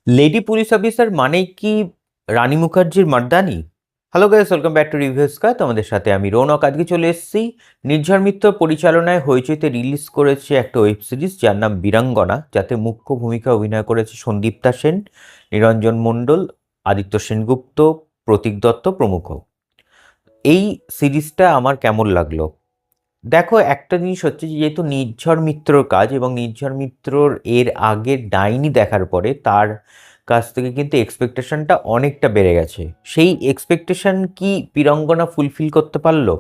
Lady police officer মানেই কি রানী মুখার্জির Mardaani? Hello guys, welcome back to review square. তোমাদের সাথে আমি রৌনক। আজকে চলে এসেছি নির্ঝর মিত্র পরিচালনায় হইচইতে রিলিজ করেছে একটা ওয়েব সিরিজ যার নাম বীরাঙ্গনা, যাতে মুখ্য ভূমিকা অভিনয় করেছে সন্দীপ্তা সেন, নিরঞ্জন মণ্ডল, আদিত্য সেনগুপ্ত, প্রতীক দত্ত প্রমুখ। এই সিরিজটা আমার কেমন লাগলো? দেখো, একটা জিনিস হচ্ছে যে যেহেতু নির্ঝর মিত্রর কাজ, এবং নির্ঝর মিত্রর এর আগে ডাইনি দেখার পরে তার কাছ থেকে কিন্তু এক্সপেকটেশনটা অনেকটা বেড়ে গেছে। সেই এক্সপেকটেশন কি বীরাঙ্গনা ফুলফিল করতে পারলো?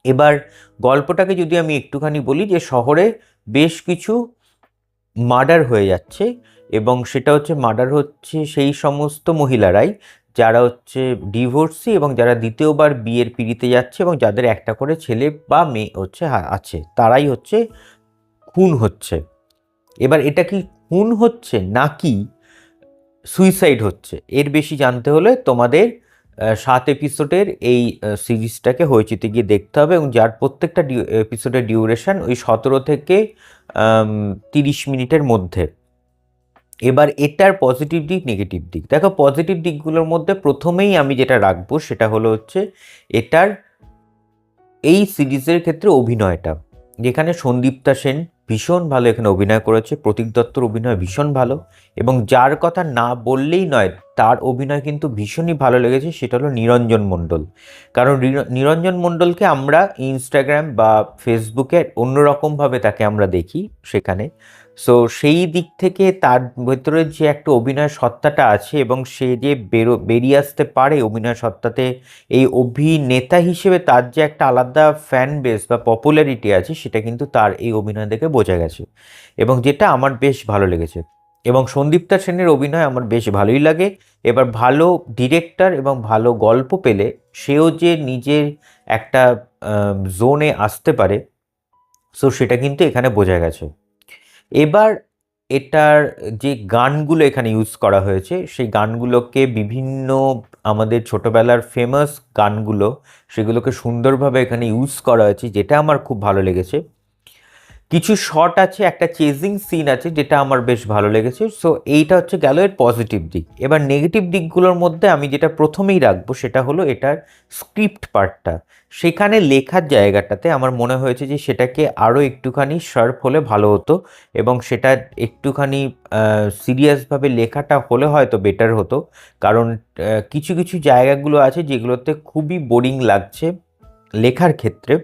এবার গল্পটাকে যদি আমি একটুখানি বলি, যে শহরে বেশ কিছু মার্ডার হয়ে যাচ্ছে, এবং সেটা হচ্ছে মার্ডার হচ্ছে সেই সমস্ত মহিলারাই যারা হচ্ছে ডিভোর্সি এবং যারা দ্বিতীয়বার বিয়ের পিড়িতে যাচ্ছে, এবং যাদের একটা করে ছেলে বা মেয়ে হচ্ছে আছে, তারাই হচ্ছে খুন হচ্ছে। এবার এটা কি খুন হচ্ছে নাকি সুইসাইড হচ্ছে, এর বেশি জানতে হলে তোমাদের 7 এপিসোডের এই সিরিজটাকে হইচিতে গিয়ে দেখতে হবে, এবং যার প্রত্যেকটা এপিসোডের ডিউরেশন ওই 17 থেকে 30 মিনিটের মধ্যে। এবার এটার পজিটিভ দিক, নেগেটিভ দিক দেখো। পজিটিভ দিকগুলোর মধ্যে প্রথমেই আমি যেটা রাখবো সেটা হলো হচ্ছে এটার এই সিরিজের ক্ষেত্রে অভিনয়টা, যেখানে সন্দীপ্তা সেন ভীষণ ভালো এখানে অভিনয় করেছে, প্রতীক দত্তর অভিনয় ভীষণ ভালো, এবং যার কথা না বললেই নয় তার অভিনয় কিন্তু ভীষণই ভালো লেগেছে সেটা হলো নিরঞ্জন মণ্ডল। কারণ নিরঞ্জন মণ্ডলকে আমরা ইনস্টাগ্রাম বা ফেসবুকে অন্যরকমভাবে তাকে আমরা দেখি সেখানে। সো সেই দিক থেকে তার ভেতরে যে একটা অভিনয় সত্তাটা আছে, এবং সে যে বেরিয়ে আসতে পারে অভিনয় সত্তাতে, এই অভিনেতা হিসেবে তার যে একটা আলাদা ফ্যান বেস বা পপুলারিটি আছে, সেটা কিন্তু তার এই অভিনয় দেখে বোঝা গেছে, এবং যেটা আমার বেশ ভালো লেগেছে। এবং সন্দীপ্তা সেনের অভিনয় আমার বেশ ভালোই লাগে। এবার ভালো ডিরেক্টর এবং ভালো গল্প পেলে সেও যে নিজের একটা জোনে আসতে পারে, সো সেটা কিন্তু এখানে বোঝা গেছে। এবার এটার যে গানগুলো এখানে ইউজ করা হয়েছে, সেই গানগুলোকে বিভিন্ন আমাদের ছোটবেলার ফেমাস গানগুলো, সেগুলোকে সুন্দরভাবে এখানে ইউজ করা হয়েছে, যেটা আমার খুব ভালো লেগেছে। কিছু শট আছে, একটা চেজিং সিন আছে যেটা আমার বেশ ভালো লেগেছে। সো এইটা হচ্ছে গেল এর পজিটিভ দিক। এবার নেগেটিভ দিকগুলোর মধ্যে আমি যেটা প্রথমেই রাখবো সেটা হলো এটার স্ক্রিপ্ট পার্টটা। সেখানে লেখার জায়গাটাতে আমার মনে হয়েছে যে সেটাকে আরও একটুখানি শার্প হলে ভালো হতো, এবং সেটা একটুখানি সিরিয়াসভাবে লেখাটা হলে হয়তো বেটার হতো। কারণ কিছু কিছু জায়গাগুলো আছে যেগুলোতে খুবই বোরিং লাগছে লেখার ক্ষেত্রে।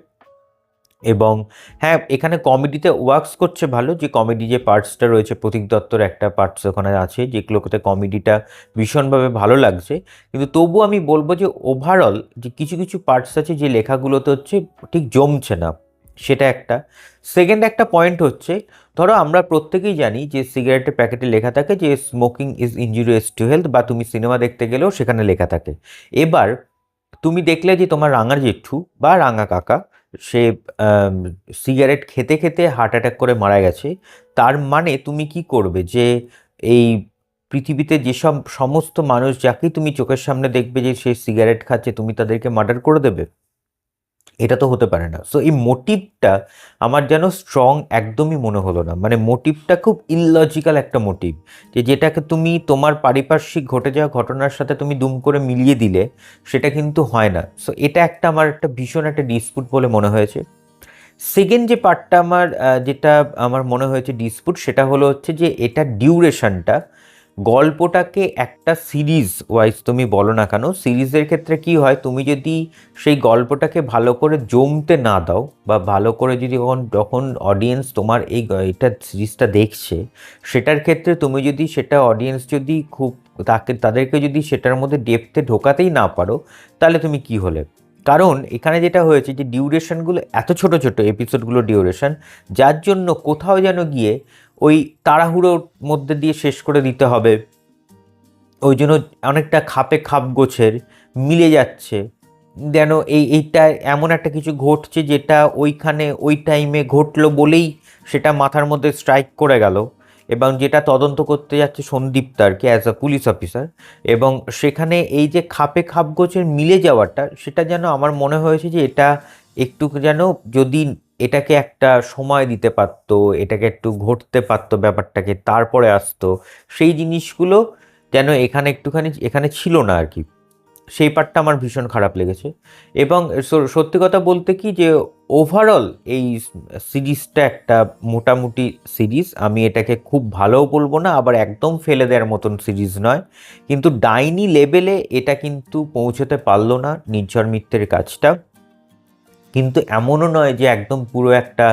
এবং হ্যাঁ, এখানে কমেডিতে ওয়ার্কস করছে ভালো, যে কমেডি যে পার্টসটা রয়েছে, প্রতীক দত্তর একটা পার্টস ওখানে আছে যেগুলোতে কমেডিটা ভীষণভাবে ভালো লাগছে। কিন্তু তবু আমি বলবো যে ওভারঅল যে কিছু কিছু পার্টস আছে যে লেখাগুলোতে হচ্ছে ঠিক জমছে না, সেটা একটা। সেকেন্ড একটা পয়েন্ট হচ্ছে, ধরো আমরা প্রত্যেকেই জানি যে সিগারেটের প্যাকেটে লেখা থাকে যে smoking is injurious to health, বা তুমি সিনেমা দেখতে গেলেও সেখানে লেখা থাকে। এবার তুমি দেখলে যে তোমার রাঙা জেঠু বা রাঙা কাকা, সে সিগারেট খেতে খেতে হার্ট অ্যাটাক করে মারা গেছে। তার মানে তুমি কি করবে, যে এই পৃথিবীতে যেসব সমস্ত মানুষ যাকেই তুমি চোখের সামনে দেখবে যে সে সিগারেট খাচ্ছে, তুমি তাদেরকে মার্ডার করে দেবে? এটা তো হতে পারে না। সো এই মোটিভটা আমার যেন স্ট্রং একদমই মনে হলো না। মানে মোটিভটা খুব ইললজিক্যাল একটা মোটিভ, যে যেটাকে তুমি তোমার পারিপার্শ্বিক ঘটে যাওয়া ঘটনার সাথে তুমি দুম করে মিলিয়ে দিলে সেটা কিন্তু হয় না। সো এটা একটা আমার একটা ভীষণ একটা ডিসপুট বলে মনে হয়েছে। সেকেন্ড যে পার্টটা আমার যেটা আমার মনে হয়েছে ডিসপুট, সেটা হলো হচ্ছে যে এটা ডিউরেশনটা। গল্পটাকে একটা সিরিজ ওয়াইজ তুমি বলো না কেন, সিরিজের ক্ষেত্রে কি হয়, তুমি যদি সেই গল্পটাকে ভালো করে জমতে না দাও, বা ভালো করে যদি যখন অডিয়েন্স তোমার এটা সিরিজটা দেখছে, সেটার ক্ষেত্রে তুমি যদি সেটা অডিয়েন্স যদি খুব তাদেরকে যদি সেটার মধ্যে ডেপথে ঢোকাতেই না পারো, তাহলে তুমি কি হলে? কারণ এখানে যেটা হয়েছে যে ডিউরেশনগুলো এত ছোট ছোট এপিসোডগুলো ডিউরেশন, যার জন্য কোথাও যেন গিয়ে ওই তাড়াহুড়োর মধ্যে দিয়ে শেষ করে দিতে হবে, ওই জন্য অনেকটা খাপে খাপ গোছের মিলে যাচ্ছে। যেন এইটা এমন একটা কিছু ঘটছে যেটা ওইখানে ওই টাইমে ঘটলো বলেই সেটা মাথার মধ্যে স্ট্রাইক করে গেল, এবং যেটা তদন্ত করতে যাচ্ছে সন্দীপ্তা আর কি অ্যাজ আ পুলিশ অফিসার। এবং সেখানে এই যে খাপে খাপ গোছের মিলে যাওয়াটা, সেটা যেন আমার মনে হয়েছে যে এটা একটু যেন যদি এটাকে একটা সময় দিতে পারতো, এটাকে একটু ঘটতে পারতো ব্যাপারটাকে, তারপরে আসতো, সেই জিনিসগুলো যেন এখানে একটুখানি এখানে ছিল না আর কি। সেই পার্টটা আমার ভীষণ খারাপ লেগেছে। এবং সত্যি কথা বলতে কি যে ওভারঅল এই সিরিজটা একটা মোটামুটি সিরিজ, আমি এটাকে খুব ভালোও বলবো না, আবার একদম ফেলে দেওয়ার মতন সিরিজ নয়, কিন্তু ডাইনি লেভেলে এটা কিন্তু পৌঁছতে পারলো না নির্ঝর মিত্রের কাজটা। কিন্তু এমনও নয় যে একদম পুরো একটা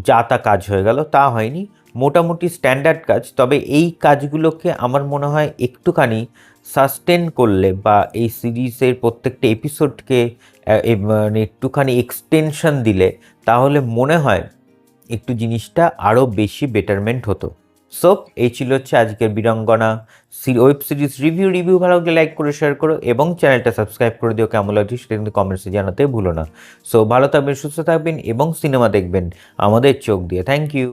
যা-তা কাজ হয়ে গেল, তা হয়নি, মোটামুটি স্ট্যান্ডার্ড কাজ। তবে এই কাজগুলোকে আমার মনে হয় একটুখানি সাস্টেন করলে বা এই সিরিজের প্রত্যেকটা এপিসোডকে মানে একটুখানি এক্সটেনশন দিলে, তাহলে মনে হয় একটু জিনিসটা আরও বেশি বেটারমেন্ট হতো। সো এই ছিল হচ্ছে আজকের বীরাঙ্গনা ওয়েব সিরিজ রিভিউ ভালো লাগলে লাইক করে শেয়ার করো এবং চ্যানেলটা সাবস্ক্রাইব করে দিও। কেমন লাগছে সেটা কিন্তু কমেন্টসে জানাতে ভুলো না। সো ভালো থাকবেন, সুস্থ থাকবেন এবং সিনেমা দেখবেন আমাদের চোখ দিয়ে। Thank you.